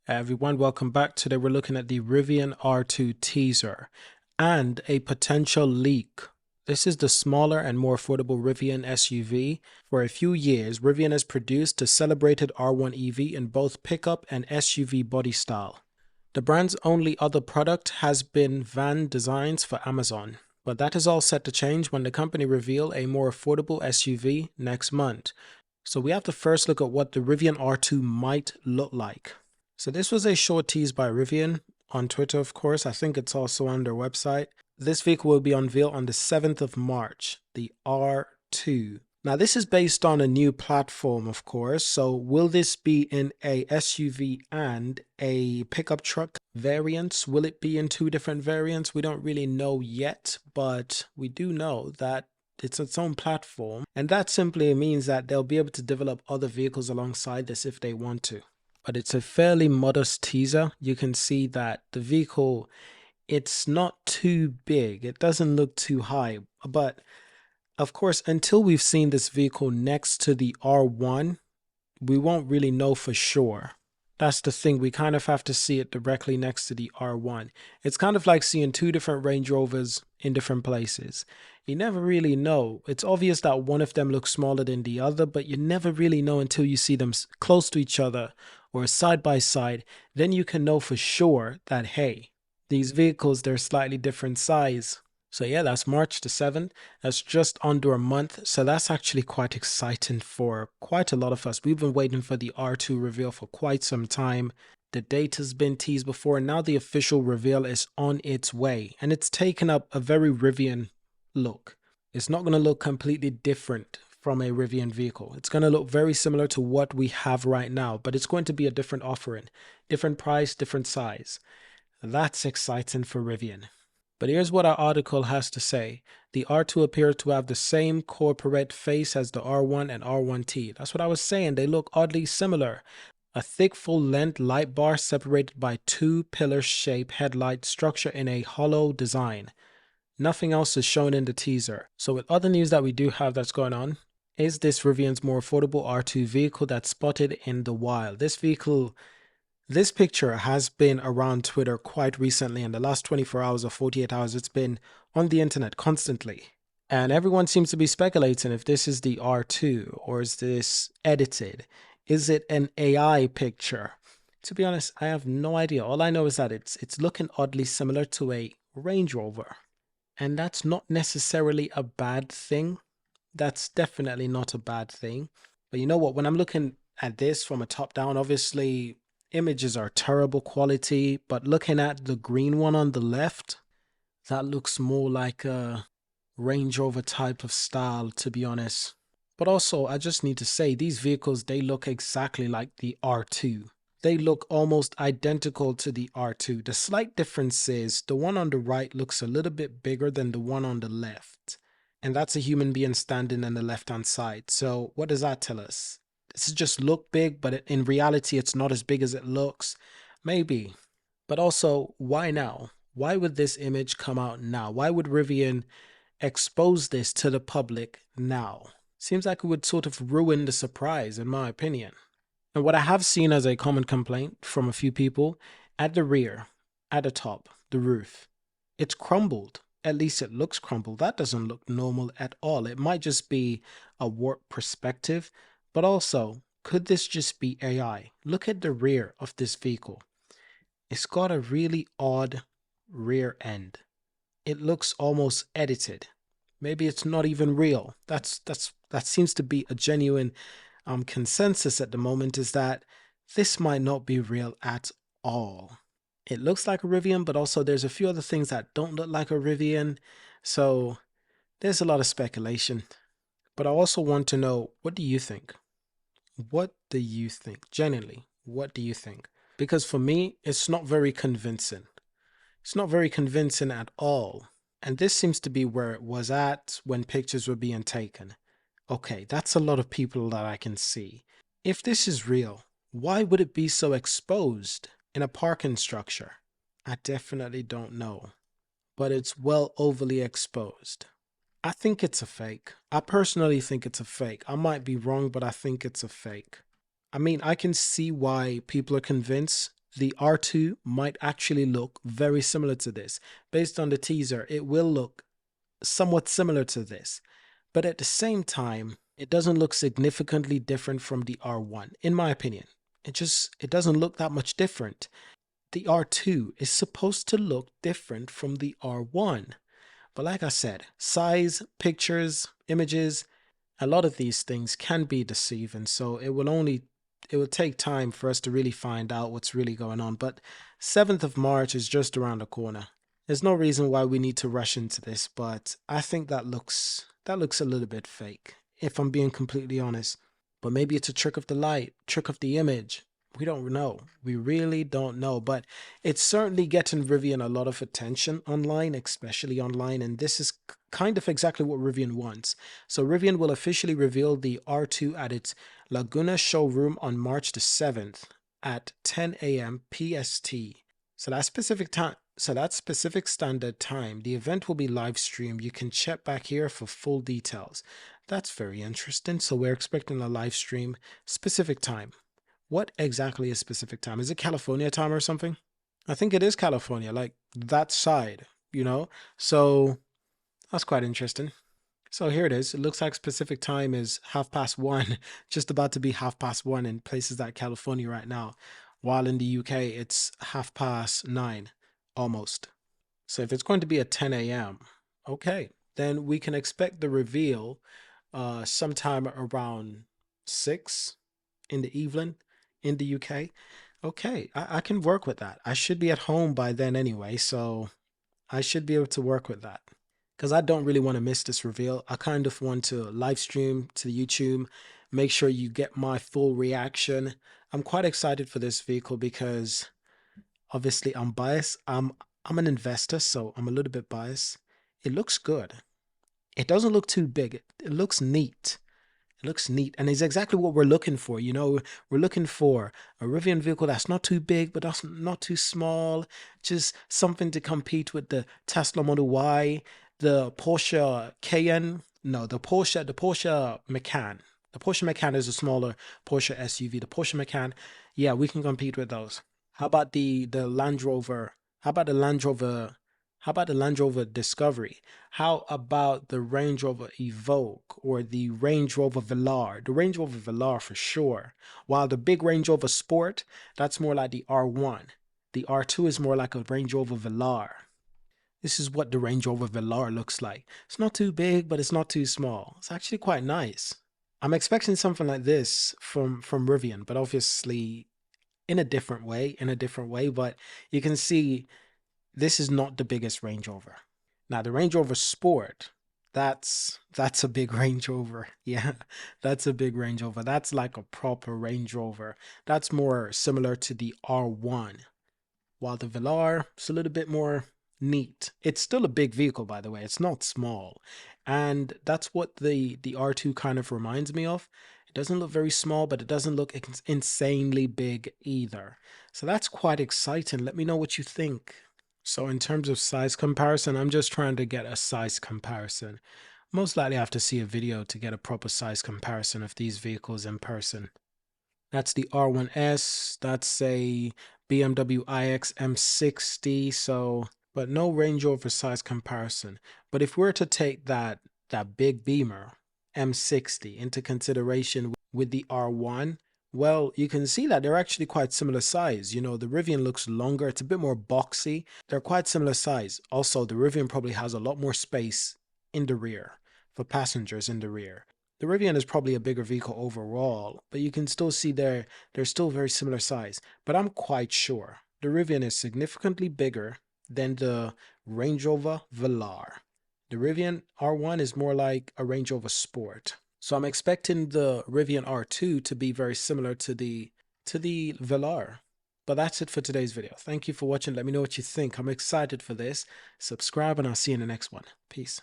Everyone, welcome back. Today we're looking at the Rivian R2 teaser and a potential leak. This is the smaller and more affordable Rivian SUV. For a few years, Rivian has produced a celebrated R1 EV in both pickup and SUV body style. The brand's only other product has been van designs for Amazon, but that is all set to change when the company reveal a more affordable SUV next month. So we have to first look at what the Rivian R2 might look like. So this was a short tease by Rivian on Twitter, of course. I think it's also on their website. This vehicle will be unveiled on the 7th of March, the R2. Now this is based on a new platform, of course. So will this be in a SUV and a pickup truck variants? Will it be in two different variants? We don't really know yet, but we do know that it's its own platform. And that simply means that they'll be able to develop other vehicles alongside this if they want to. But it's a fairly modest teaser. You can see that the vehicle, it's not too big. It doesn't look too high. But of course, until we've seen this vehicle next to the R1, we won't really know for sure. That's the thing. We kind of have to see it directly next to the R1. It's kind of like seeing two different Range Rovers in different places. You never really know. It's obvious that one of them looks smaller than the other, but you never really know until you see them close to each other or side by side. Then you can know for sure that, hey, these vehicles, they're slightly different size. So yeah, that's March the 7th. That's just under a month. So that's actually quite exciting for quite a lot of us. We've been waiting for the R2 reveal for quite some time. The date has been teased before, and now the official reveal is on its way. And it's taken up a very Rivian look. It's not going to look completely different from a Rivian vehicle. It's going to look very similar to what we have right now, but it's going to be a different offering, different price, different size. That's exciting for Rivian. But here's what our article has to say. The R2 appears to have the same corporate face as the R1 and R1T. That's what I was saying. They look oddly similar. A thick full-length light bar separated by two pillar-shaped headlight structure in a hollow design. Nothing else is shown in the teaser. So with other news that we do have that's going on, is this Rivian's more affordable R2 vehicle that's spotted in the wild. This picture has been around Twitter quite recently. In the last 24 hours or 48 hours, it's been on the internet constantly. And everyone seems to be speculating if this is the R2 or is this edited? Is it an AI picture? To be honest, I have no idea. All I know is that it's looking oddly similar to a Range Rover. And that's not necessarily a bad thing. That's definitely not a bad thing. But you know what? When I'm looking at this from a top down, obviously images are terrible quality, but looking at the green one on the left, that looks more like a Range Rover type of style, to be honest. But also, I just need to say, these vehicles, they look exactly like the R2. They look almost identical to the R2. The slight difference is the one on the right looks a little bit bigger than the one on the left. And that's a human being standing on the left-hand side. So what does that tell us? Does it just look big, but in reality, it's not as big as it looks? Maybe. But also, why now? Why would this image come out now? Why would Rivian expose this to the public now? Seems like it would sort of ruin the surprise, in my opinion. And what I have seen as a common complaint from a few people, at the rear, at the top, the roof, it's crumbled. At least it looks crumbled. That doesn't look normal at all. It might just be a warped perspective. But also, could this just be AI? Look at the rear of this vehicle. It's got a really odd rear end. It looks almost edited. Maybe it's not even real. That seems to be a genuine consensus at the moment, is that this might not be real at all. It looks like a Rivian, but also there's a few other things that don't look like a Rivian. So there's a lot of speculation. But I also want to know, what do you think? What do you think? Genuinely, what do you think? Because for me, it's not very convincing. It's not very convincing at all. And this seems to be where it was at when pictures were being taken. Okay, that's a lot of people that I can see. If this is real, why would it be so exposed in a parking structure? I definitely don't know. But it's well overly exposed. I think it's a fake. I personally think it's a fake. I might be wrong, but I think it's a fake. I mean, I can see why people are convinced the R2 might actually look very similar to this. Based on the teaser, it will look somewhat similar to this. But at the same time, it doesn't look significantly different from the R1, in my opinion. It doesn't look that much different. The R2 is supposed to look different from the R1. But like I said, size, pictures, images, a lot of these things can be deceiving. So it will take time for us to really find out what's really going on. But 7th of March is just around the corner. There's no reason why we need to rush into this, but I think that looks a little bit fake, if I'm being completely honest. But maybe it's a trick of the light, trick of the image. We don't know. We really don't know. But it's certainly getting Rivian a lot of attention online, especially online. And this is kind of exactly what Rivian wants. So Rivian will officially reveal the R2 at its Laguna showroom on March the 7th at 10 a.m. PST. So that specific standard time, the event will be live streamed. You can check back here for full details. That's very interesting. So we're expecting a live stream, specific time. What exactly is specific time? Is it California time or something? I think it is California, like that side, you know? So that's quite interesting. So here it is. It looks like specific time is 1:30, just about to be 1:30 in places like California right now. While in the UK, it's 9:30, almost. So if it's going to be at 10 a.m., okay, then we can expect the reveal sometime around 6 in the evening in the UK. Okay, I can work with that. I should be at home by then anyway, so I should be able to work with that. Because I don't really want to miss this reveal. I kind of want to live stream to the YouTube, make sure you get my full reaction. I'm quite excited for this vehicle because obviously I'm biased. I'm an investor, so I'm a little bit biased. It looks good. It doesn't look too big. It looks neat. It looks neat, and it's exactly what we're looking for. You know, we're looking for a Rivian vehicle that's not too big, but that's not too small. Just something to compete with the Tesla Model Y, the Porsche Cayenne. No, the Porsche Macan. The Porsche Macan is a smaller Porsche SUV. The Porsche Macan, yeah, we can compete with those. How about the Land Rover? How about the Land Rover? How about the Land Rover Discovery? How about the Range Rover Evoque or the Range Rover Velar? The Range Rover Velar for sure. While the big Range Rover Sport, that's more like the R1. The R2 is more like a Range Rover Velar. This is what the Range Rover Velar looks like. It's not too big, but it's not too small. It's actually quite nice. I'm expecting something like this from Rivian, but obviously in a different way, but you can see this is not the biggest Range Rover. Now the Range Rover Sport, that's a big Range Rover. Yeah, that's a big Range Rover. That's like a proper Range Rover. That's more similar to the R1. While the Velar is a little bit more neat. It's still a big vehicle, by the way. It's not small. And that's what the R2 kind of reminds me of. It doesn't look very small, but it doesn't look insanely big either. So that's quite exciting. Let me know what you think. So in terms of size comparison, I'm just trying to get a size comparison. Most likely I have to see a video to get a proper size comparison of these vehicles in person. That's the R1S. That's a BMW iX M60. So, but no Range Rover size comparison. But if we're to take that big Beamer M60 into consideration with the R1, well, you can see that they're actually quite similar size. You know, the Rivian looks longer. It's a bit more boxy. They're quite similar size. Also, the Rivian probably has a lot more space in the rear for passengers in the rear. The Rivian is probably a bigger vehicle overall, but you can still see they're still very similar size. But I'm quite sure the Rivian is significantly bigger than the Range Rover Velar. The Rivian R1 is more like a Range Rover Sport. So I'm expecting the Rivian R2 to be very similar to the Velar. But that's it for today's video. Thank you for watching. Let me know what you think. I'm excited for this. Subscribe and I'll see you in the next one. Peace.